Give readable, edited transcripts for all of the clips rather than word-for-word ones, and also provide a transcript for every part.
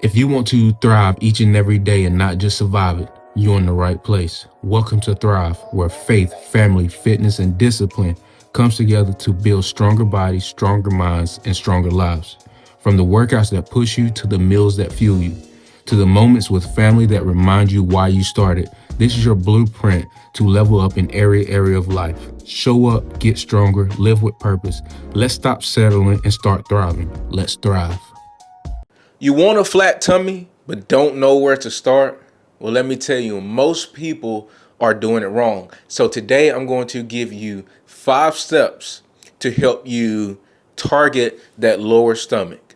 If you want to thrive each and every day and not just survive it, you're in the right place. Welcome to Thrive, where faith, family, fitness, and discipline comes together to build stronger bodies, stronger minds, and stronger lives. From the workouts that push you to the meals that fuel you, to the moments with family that remind you why you started, this is your blueprint to level up in every area of life. Show up, get stronger, live with purpose. Let's stop settling and start thriving. Let's thrive. You want a flat tummy, but don't know where to start? Well, let me tell you, most people are doing it wrong. So today I'm going to give you 5 steps to help you target that lower stomach.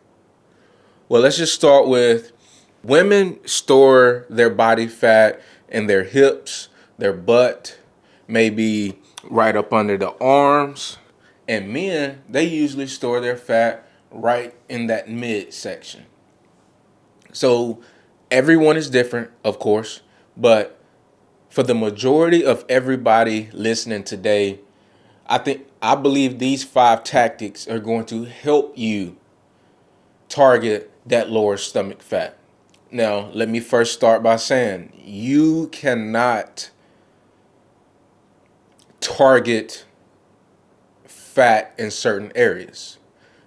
Well, let's just start with women store their body fat in their hips, their butt, maybe right up under the arms. And men, they usually store their fat right in that midsection. So everyone is different, of course, but for the majority of everybody listening today, I believe these 5 tactics are going to help you target that lower stomach fat. Now, let me first start by saying you cannot target fat in certain areas.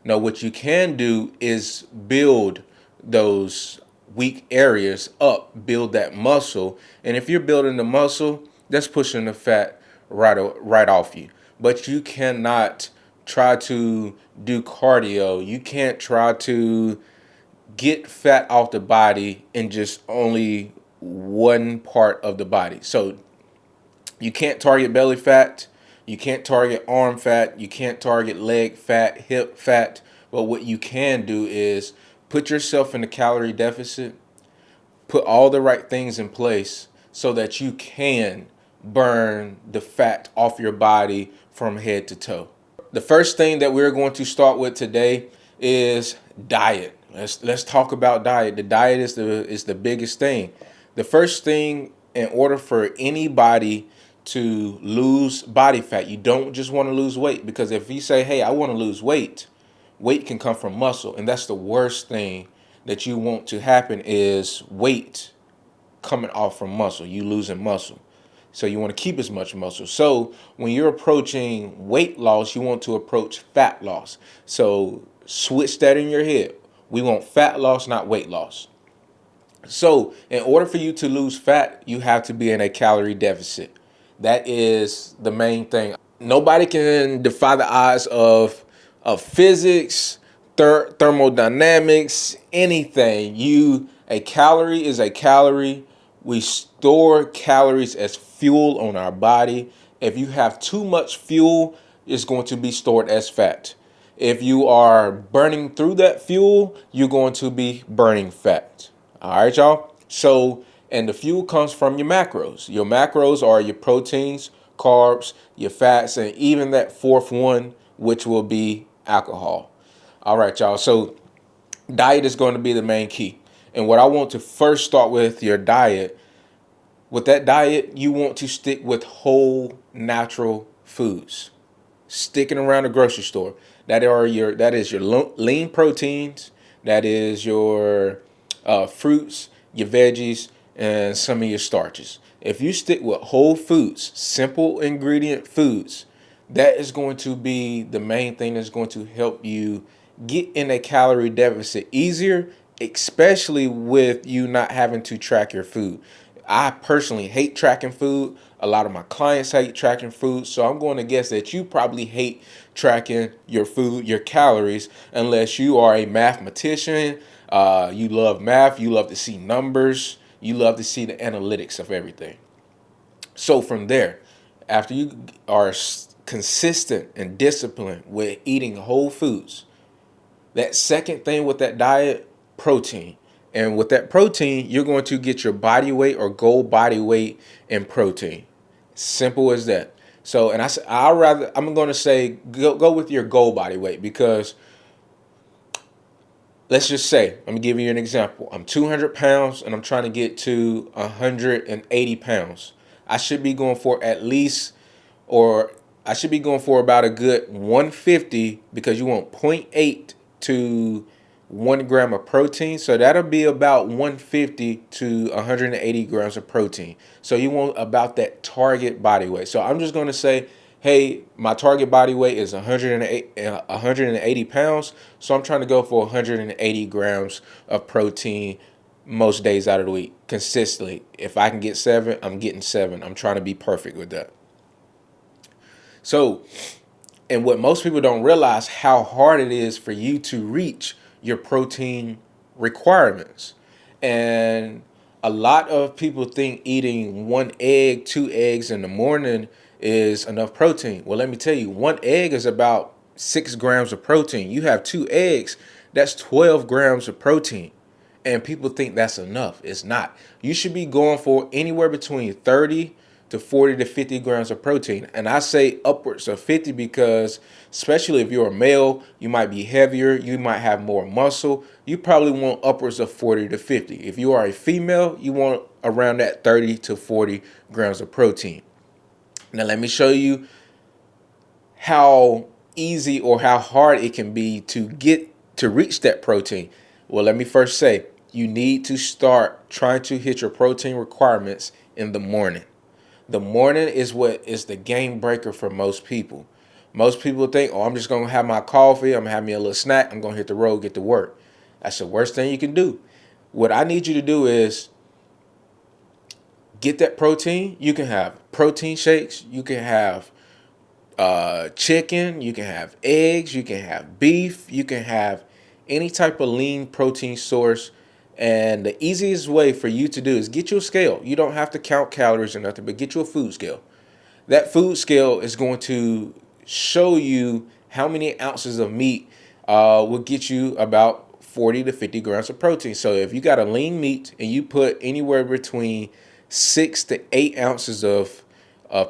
Now, what you can do is build those weak areas up, build that muscle. And if you're building the muscle, that's pushing the fat right off you. But you cannot try to do cardio. You can't try to get fat off the body in just only one part of the body. So you can't target belly fat. You can't target arm fat. You can't target leg fat, hip fat. But what you can do is put yourself in a calorie deficit, put all the right things in place so that you can burn the fat off your body from head to toe. The first thing that we're going to start with today is diet. Let's talk about diet. The diet is the biggest thing. The first thing, in order for anybody to lose body fat, you don't just want to lose weight, because if you say, hey, I want to lose weight, weight can come from muscle, and that's the worst thing that you want to happen is weight coming off from muscle, you losing muscle. So you want to keep as much muscle. So when you're approaching weight loss, you want to approach fat loss. So switch that in your head. We want fat loss, not weight loss. So in order for you to lose fat, you have to be in a calorie deficit. That is the main thing. Nobody can defy the odds of physics, thermodynamics, anything. A calorie is a calorie. We store calories as fuel on our body. If you have too much fuel, it's going to be stored as fat. If you are burning through that fuel, you're going to be burning fat. All right, y'all? So, and the fuel comes from your macros. Your macros are your proteins, carbs, your fats, and even that fourth one, which will be alcohol. All right, y'all. So diet is going to be the main key. And what I want to first start with your diet, with that diet, you want to stick with whole natural foods. Sticking around the grocery store. That is your lean proteins, that is your fruits, your veggies, and some of your starches. If you stick with whole foods, simple ingredient foods, that is going to be the main thing that's going to help you get in a calorie deficit easier, especially with you not having to track your food. I personally hate tracking food. A lot of my clients hate tracking food. So I'm going to guess that you probably hate tracking your food, your calories, unless you are a mathematician. You love math. You love to see numbers. You love to see the analytics of everything. So from there, after you are consistent and disciplined with eating whole foods, that second thing with that diet, protein. And with that protein, you're going to get your body weight or goal body weight in protein. Simple as that. So, and I'm going to say go with your goal body weight, because let's just say, I'm going to give you an example. I'm 200 pounds and I'm trying to get to 180 pounds. I should be going for at least, or I should be going for about a good 150, because you want 0.8 to 1 gram of protein. So that'll be about 150 to 180 grams of protein. So you want about that target body weight. So I'm just going to say, hey, my target body weight is 180 pounds. So I'm trying to go for 180 grams of protein most days out of the week consistently. If I can get 7, I'm getting 7. I'm trying to be perfect with that. So, and what most people don't realize, how hard it is for you to reach your protein requirements. And a lot of people think eating 1 egg, 2 eggs in the morning is enough protein. Well, let me tell you, 1 egg is about 6 grams of protein. You have 2 eggs, that's 12 grams of protein. And people think that's enough. It's not. You should be going for anywhere between 30 to 40 to 50 grams of protein. And I say upwards of 50 because, especially if you're a male, you might be heavier, you might have more muscle. You probably want upwards of 40 to 50. If you are a female, you want around that 30 to 40 grams of protein. Now, let me show you how easy or how hard it can be to get to reach that protein. Well, let me first say, you need to start trying to hit your protein requirements in the morning. The morning is what is the game breaker for most people. Most people think, oh, I'm just going to have my coffee, I'm going to have me a little snack, I'm going to hit the road, get to work. That's the worst thing you can do. What I need you to do is get that protein. You can have protein shakes, you can have chicken, you can have eggs, you can have beef, you can have any type of lean protein source. And the easiest way for you to do is get you a scale. You don't have to count calories or nothing, but get you a food scale. That food scale is going to show you how many ounces of meat will get you about 40 to 50 grams of protein. So if you got a lean meat and you put anywhere between 6 to 8 ounces of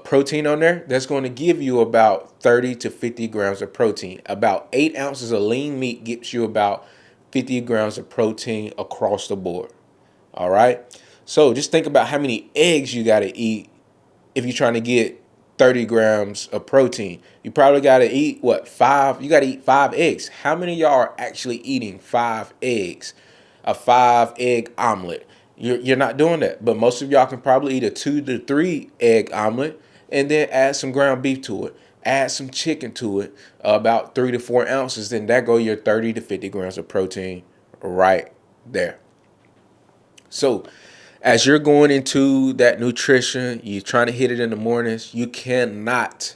protein on there, that's going to give you about 30 to 50 grams of protein. About 8 ounces of lean meat gives you about 50 grams of protein across the board. All right. So just think about how many eggs you got to eat if you're trying to get 30 grams of protein. You probably got to eat what, 5? You got to eat 5 eggs. How many of y'all are actually eating 5 eggs? A 5 egg omelet. You're not doing that. But most of y'all can probably eat a 2 to 3 egg omelet and then add some ground beef to it. Add some chicken to it, about 3 to 4 ounces. Then that go your 30 to 50 grams of protein right there. So as you're going into that nutrition, you're trying to hit it in the mornings, you cannot,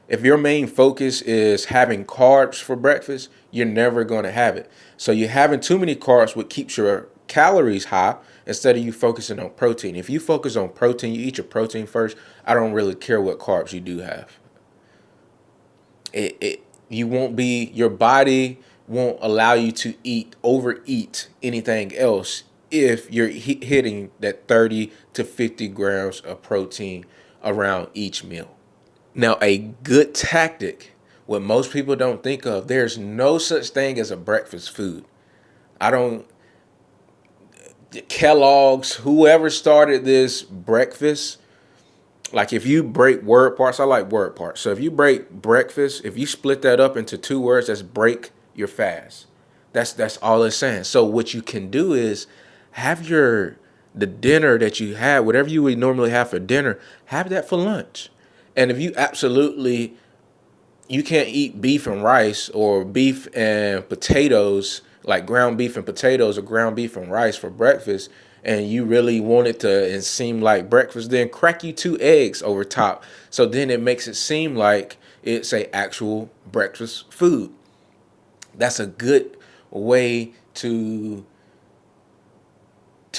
if your main focus is having carbs for breakfast, you're never going to have it. So you're having too many carbs, what keeps your calories high instead of you focusing on protein. If you focus on protein, you eat your protein first, I don't really care what carbs you do have. You won't be, your body won't allow you to overeat anything else if you're hitting that 30 to 50 grams of protein around each meal. Now, a good tactic, what most people don't think of, there's no such thing as a breakfast food. Kellogg's, whoever started this breakfast, like if you break word parts, I like word parts. So if you break breakfast, if you split that up into 2 words, that's break your fast. That's all it's saying. So what you can do is have the dinner that you have, whatever you would normally have for dinner, have that for lunch. And if you can't eat beef and rice or beef and potatoes, like ground beef and potatoes or ground beef and rice for breakfast, and you really want it to and seem like breakfast, then crack you 2 eggs over top. So then it makes it seem like it's a actual breakfast food. That's a good way to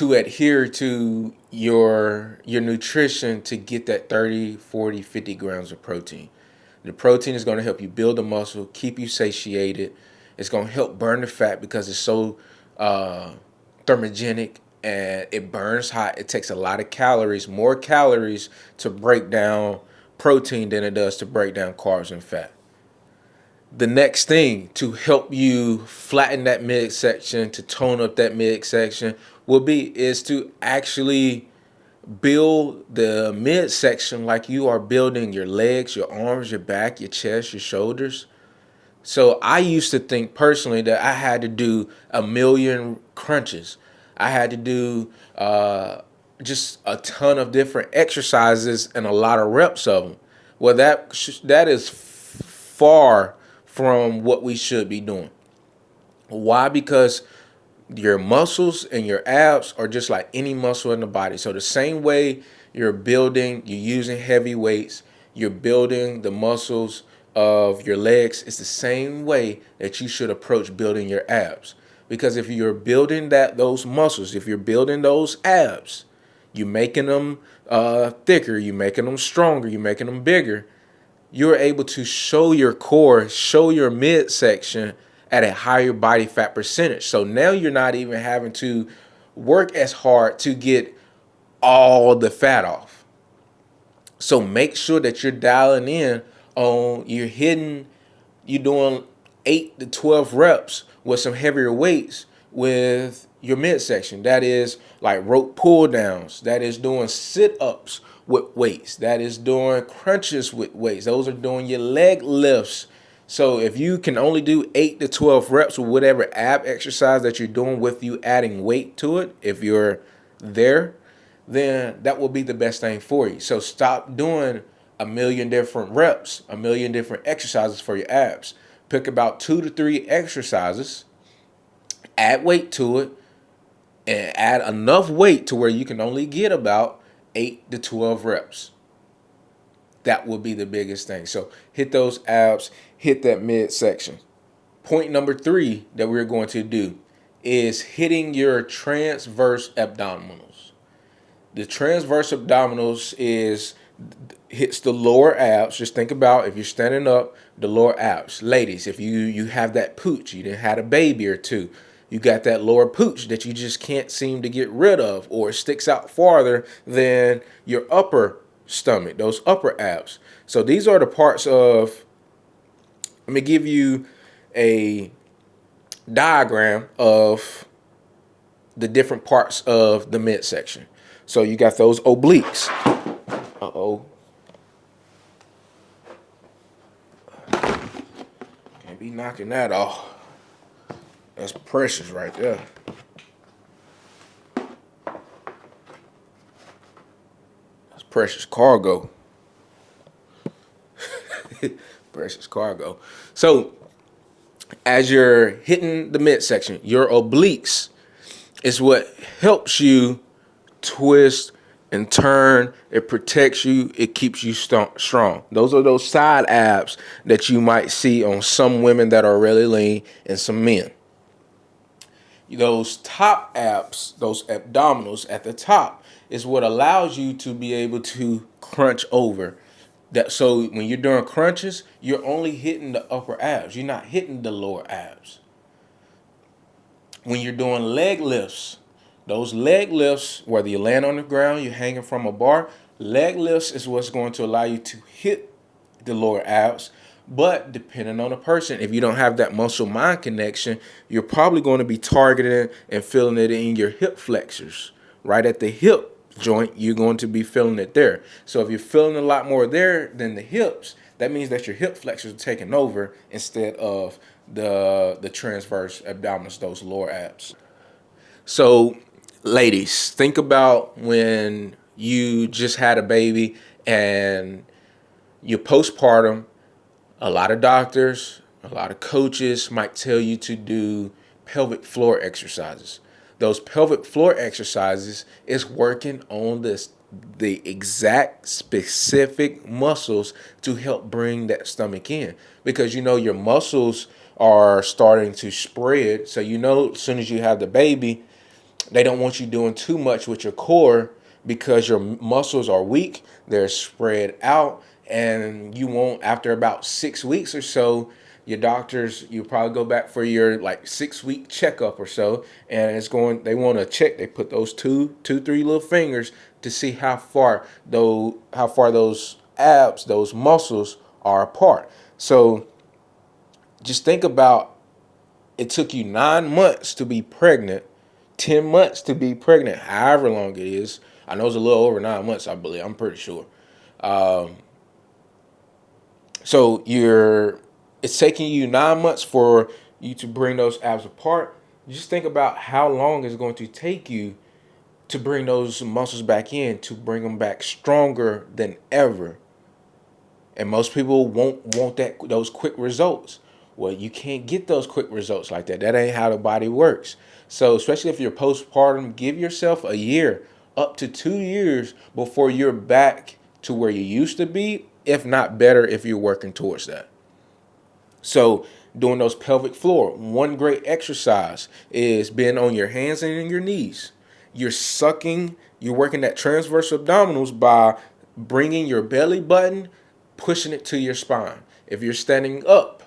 adhere to your nutrition to get that 30, 40, 50 grams of protein. The protein is going to help you build the muscle, keep you satiated. It's going to help burn the fat because it's so thermogenic and it burns hot. It takes a lot of calories, more calories to break down protein than it does to break down carbs and fat. The next thing to help you flatten that midsection, to tone up that midsection, is to actually build the midsection like you are building your legs, your arms, your back, your chest, your shoulders. So I used to think personally that I had to do a million crunches. I had to do just a ton of different exercises and a lot of reps of them. Well, that is far from what we should be doing. Why? Because your muscles and your abs are just like any muscle in the body. So the same way you're using heavy weights, you're building the muscles of your legs. It's the same way that you should approach building your abs. Because if you're building those muscles, if you're building those abs, you're making them thicker, you're making them stronger, you're making them bigger, you're able to show your core, show your midsection at a higher body fat percentage. So now you're not even having to work as hard to get all the fat off. So make sure that you're dialing in on you're doing 8 to 12 reps with some heavier weights with your midsection. That is like rope pull downs. That is doing sit-ups with weights. That is doing crunches with weights. Those are doing your leg lifts. So if you can only do 8 to 12 reps with whatever ab exercise that you're doing with you adding weight to it, if you're there, then that will be the best thing for you. So stop doing a million different reps, a million different exercises for your abs. Pick about 2 to 3 exercises, add weight to it, and add enough weight to where you can only get about 8 to 12 reps. That will be the biggest thing. So hit those abs, hit that midsection. Point number 3 that we're going to do is hitting your transverse abdominals. The transverse abdominals hits the lower abs. Just think about if you're standing up, the lower abs. Ladies, if you have that pooch, you didn't had a baby or two, you got that lower pooch that you just can't seem to get rid of, or it sticks out farther than your upper stomach, those upper abs. So these are the parts of, let me give you a diagram of the different parts of the midsection. So you got those obliques. Uh-oh. Can't be knocking that off. That's precious right there. That's precious cargo. Precious cargo. So as you're hitting the midsection, your obliques is what helps you twist and turn. It protects you. It keeps you strong. Those are those side abs that you might see on some women that are really lean and some men. Those top abs, those abdominals at the top, is what allows you to be able to crunch over. So when you're doing crunches, you're only hitting the upper abs. You're not hitting the lower abs. When you're doing leg lifts, those leg lifts, whether you land on the ground, you're hanging from a bar, leg lifts is what's going to allow you to hit the lower abs. But depending on the person, if you don't have that muscle-mind connection, you're probably going to be targeting and feeling it in your hip flexors. Right at the hip joint, you're going to be feeling it there. So if you're feeling a lot more there than the hips, that means that your hip flexors are taking over instead of the transverse abdominals, those lower abs. So ladies, think about when you just had a baby and you're postpartum. A lot of doctors, a lot of coaches might tell you to do pelvic floor exercises. Those pelvic floor exercises is working on the exact specific muscles to help bring that stomach in, because your muscles are starting to spread. So as soon as you have the baby, they don't want you doing too much with your core because your muscles are weak, they're spread out, and you won't, after about 6 weeks or so, your doctors, you probably go back for your 6-week checkup or so, and they want to check, they put those two, 3 little fingers to see how far those abs, those muscles are apart. So just think about, it took you 9 months to be pregnant, 10 months to be pregnant, however long it is. I know it's a little over 9 months, I believe. I'm pretty sure. So you're It's taking you 9 months for you to bring those abs apart. Just think about how long it's going to take you to bring those muscles back in, to bring them back stronger than ever. And most people won't want those quick results. Well, you can't get those quick results like that. That ain't how the body works. So, especially if you're postpartum, give yourself a year, up to 2 years before you're back to where you used to be, if not better, if you're working towards that. So, doing those pelvic floor, one great exercise is being on your hands and your knees. You're sucking, you're working that transverse abdominals by bringing your belly button, pushing it to your spine. If you're standing up,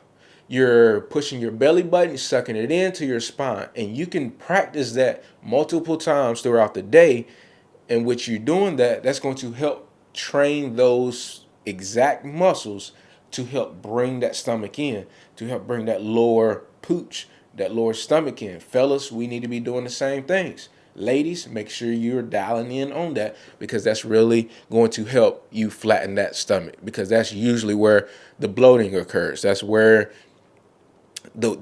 you're pushing your belly button, sucking it into your spine. And you can practice that multiple times throughout the day in which you're doing that. That's going to help train those exact muscles to help bring that stomach in, to help bring that lower pooch, that lower stomach in. Fellas, we need to be doing the same things. Ladies, make sure you're dialing in on that, because that's really going to help you flatten that stomach, because that's usually where the bloating occurs. That's where the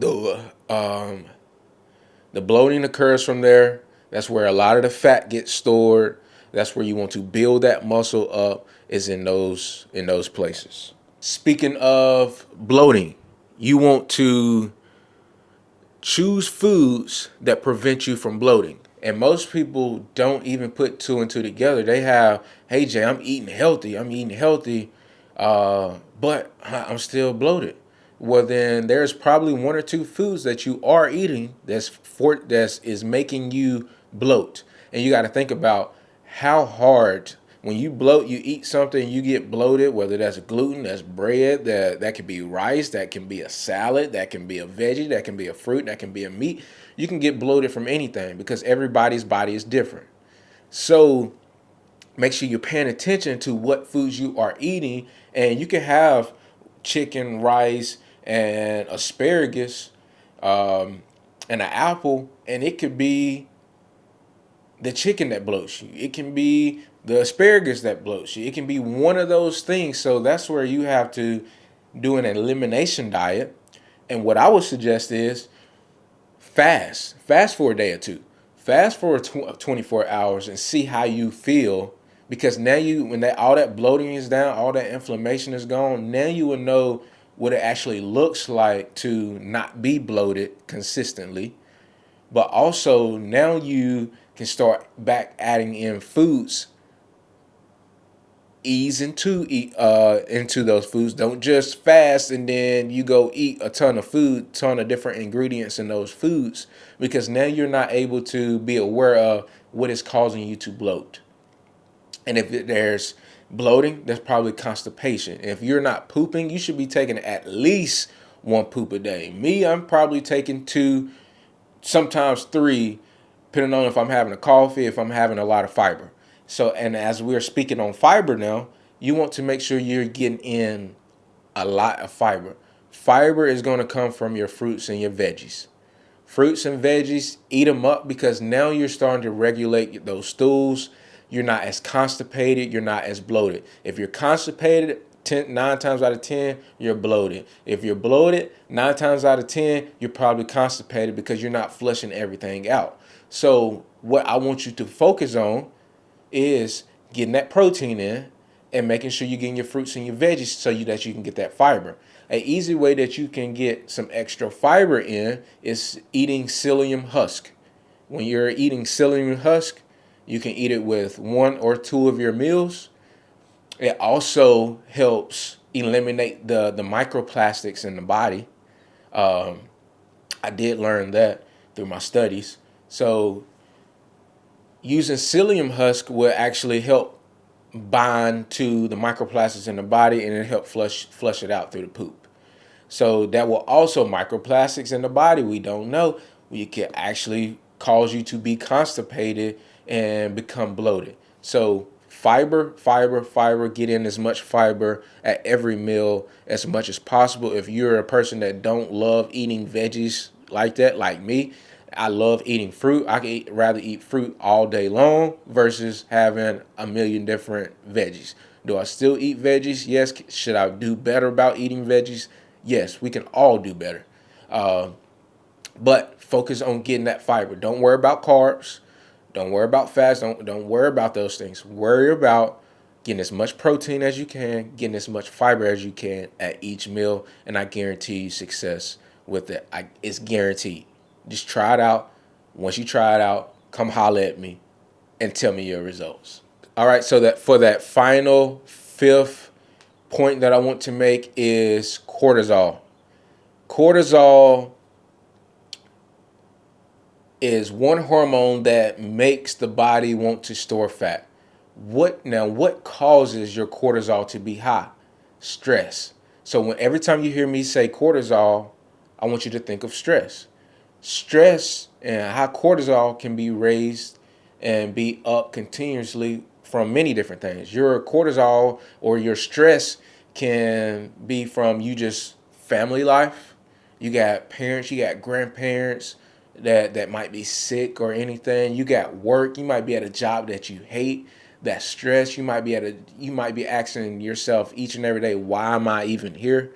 bloating occurs from there. That's where a lot of the fat gets stored. That's where you want to build that muscle up, is in those places. Speaking of bloating, you want to choose foods that prevent you from bloating. And most people don't even put two and two together. They have, hey Jay, I'm eating healthy, but I'm still bloated. Well, then there's probably one or two foods that you are eating that's is making you bloat. And you got to think about how hard, when you bloat, you eat something, you get bloated, whether that's gluten, that's bread, that could be rice, that can be a salad, that can be a veggie, that can be a fruit, that can be a meat. You can get bloated from anything, because everybody's body is different. So make sure you're paying attention to what foods you are eating. And you can have chicken, rice, and asparagus, and an apple, and it could be the chicken that bloats you. It can be the asparagus that bloats you. It can be one of those things. So that's where you have to do an elimination diet. And what I would suggest is fast for a day or two, fast for 24 hours, and see how you feel. Because now when all that bloating is down, all that inflammation is gone, now you will know what it actually looks like to not be bloated consistently. But also now you can start back adding in foods, ease into those foods. Don't just fast and then you go eat a ton of food, ton of different ingredients in those foods, because now you're not able to be aware of what is causing you to bloat. And if there's bloating, that's probably constipation. If you're not pooping, you should be taking at least one poop a day. Me, I'm probably taking two, sometimes three, depending on if I'm having a coffee, if I'm having a lot of fiber. So, and as we're speaking on fiber now, you want to make sure you're getting in a lot of fiber. Fiber is going to come from your fruits and your veggies. Fruits and veggies, eat them up, because now you're starting to regulate those stools. You're not as constipated. You're not as bloated. If you're constipated, 9 times out of 10, you're bloated. If you're bloated, 9 times out of 10, you're probably constipated, because you're not flushing everything out. So what I want you to focus on is getting that protein in, and making sure you're getting your fruits and your veggies, so that you can get that fiber. An easy way that you can get some extra fiber in is eating psyllium husk. When you're eating psyllium husk, you can eat it with 1 or 2 of your meals. It also helps eliminate the microplastics in the body. I did learn that through my studies. So using psyllium husk will actually help bind to the microplastics in the body, and it help flush it out through the poop. So that will also, microplastics in the body, we don't know, we can actually cause you to be constipated and become bloated. So fiber, get in as much fiber at every meal as much as possible. If you're a person that don't love eating veggies like that, like me, I love eating fruit. I can rather eat fruit all day long versus having a million different veggies. Do I still eat veggies? Yes. Should I do better about eating veggies? Yes, we can all do better. But focus on getting that fiber. Don't worry about carbs. Don't worry about fats. Don't worry about those things. Worry about getting as much protein as you can, getting as much fiber as you can at each meal, and I guarantee you success with it. It's guaranteed. Just try it out. Once you try it out, come holler at me and tell me your results. All right, so that for that final fifth point that I want to make is cortisol. Cortisol is one hormone that makes the body want to store fat. What causes your cortisol to be high? Stress. So every time you hear me say cortisol, I want you to think of stress. Stress and high cortisol can be raised and be up continuously from many different things. Your cortisol or your stress can be from you just family life. You got parents, you got grandparents that might be sick or anything. You got work, you might be at a job that you hate. That stress, you might be asking yourself each and every day, why am I even here?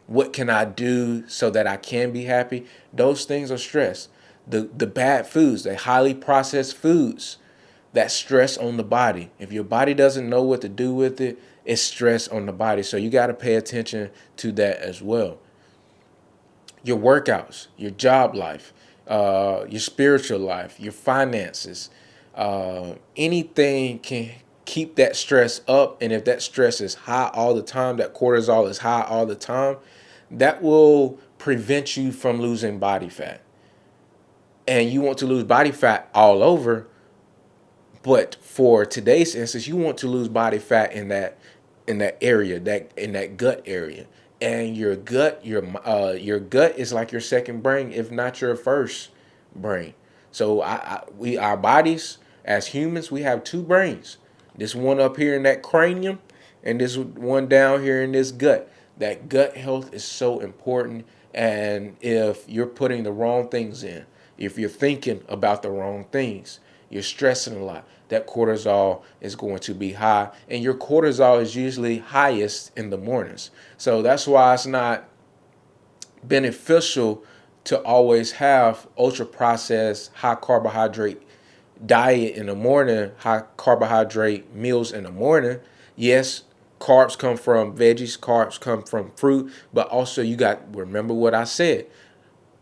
What can I do so that I can be happy? Those things are stress. The bad foods, the highly processed foods, that stress on the body. If your body doesn't know what to do with it, it's stress on the body. So you got to pay attention to that as well. Your workouts, your job life, your spiritual life, your finances, anything can keep that stress up. And if that stress is high all the time, that cortisol is high all the time, that will prevent you from losing body fat. And you want to lose body fat all over, but for today's instance, you want to lose body fat in that area, that in that gut area. And your gut is like your second brain, if not your first brain. So our bodies as humans, we have two brains. This one up here in that cranium, and this one down here in this gut. That gut health is so important. And if you're putting the wrong things in, if you're thinking about the wrong things, you're stressing a lot, that cortisol is going to be high. And your cortisol is usually highest in the mornings. So that's why it's not beneficial to always have ultra processed, high carbohydrate diet in the morning, high carbohydrate meals in the morning. Yes, carbs come from veggies, carbs come from fruit, but also you got, remember what I said,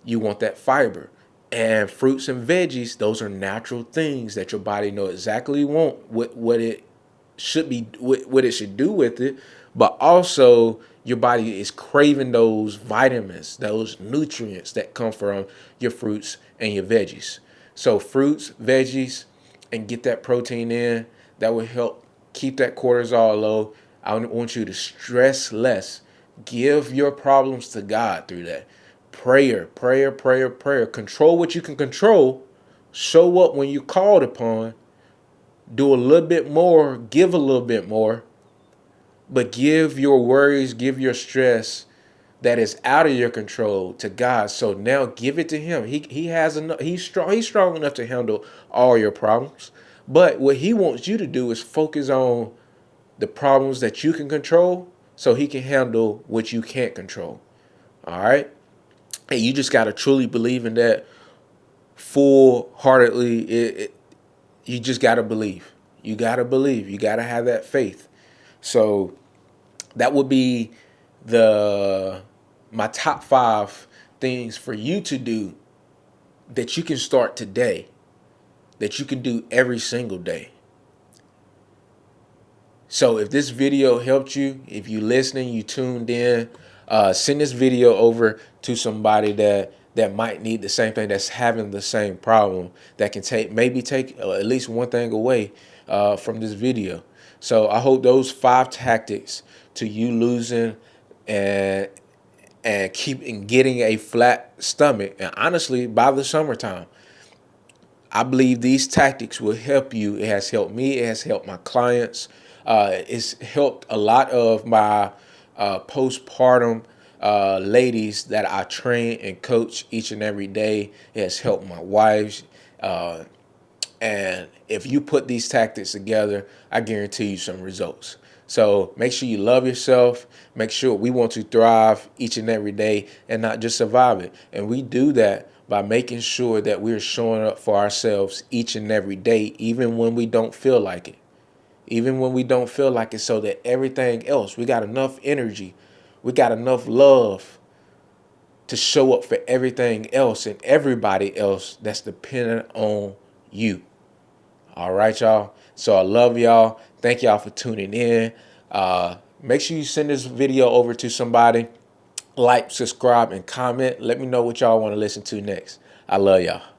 you want that fiber. And fruits and veggies, those are natural things that your body know exactly what it should be, what it should do with it. But also your body is craving those vitamins, those nutrients that come from your fruits and your veggies. So fruits, veggies, and get that protein in. That will help keep that cortisol low. I want you to stress less. Give your problems to God through that. Prayer. Control what you can control. Show up when you're called upon. Do a little bit more. Give a little bit more. But give your worries, give your stress that is out of your control to God. So now give it to Him. He has enough. He's strong enough to handle all your problems. But what He wants you to do is focus on the problems that you can control, so He can handle what you can't control. All right. And you just got to truly believe in that full-heartedly. You just got to believe. You got to believe. You got to have that faith. So that would be my top 5 things for you to do that you can start today, that you can do every single day. So if this video helped you, if you listening, you tuned in, send this video over to somebody that might need the same thing, that's having the same problem, that can take at least one thing away from this video. So I hope those 5 tactics to you losing and getting a flat stomach, and honestly, by the summertime, I believe these tactics will help you. It has helped me. It has helped my clients. It's helped a lot of my postpartum ladies that I train and coach each and every day. It has helped my wives. And if you put these tactics together, I guarantee you some results. So make sure you love yourself. Make sure we want to thrive each and every day and not just survive it. And we do that by making sure that we're showing up for ourselves each and every day, even when we don't feel like it. Even when we don't feel like it, so that everything else, we got enough energy, we got enough love to show up for everything else and everybody else that's dependent on you. All right, y'all. So I love y'all. Thank y'all for tuning in. Make sure you send this video over to somebody. Like, subscribe, and comment. Let me know what y'all want to listen to next. I love y'all.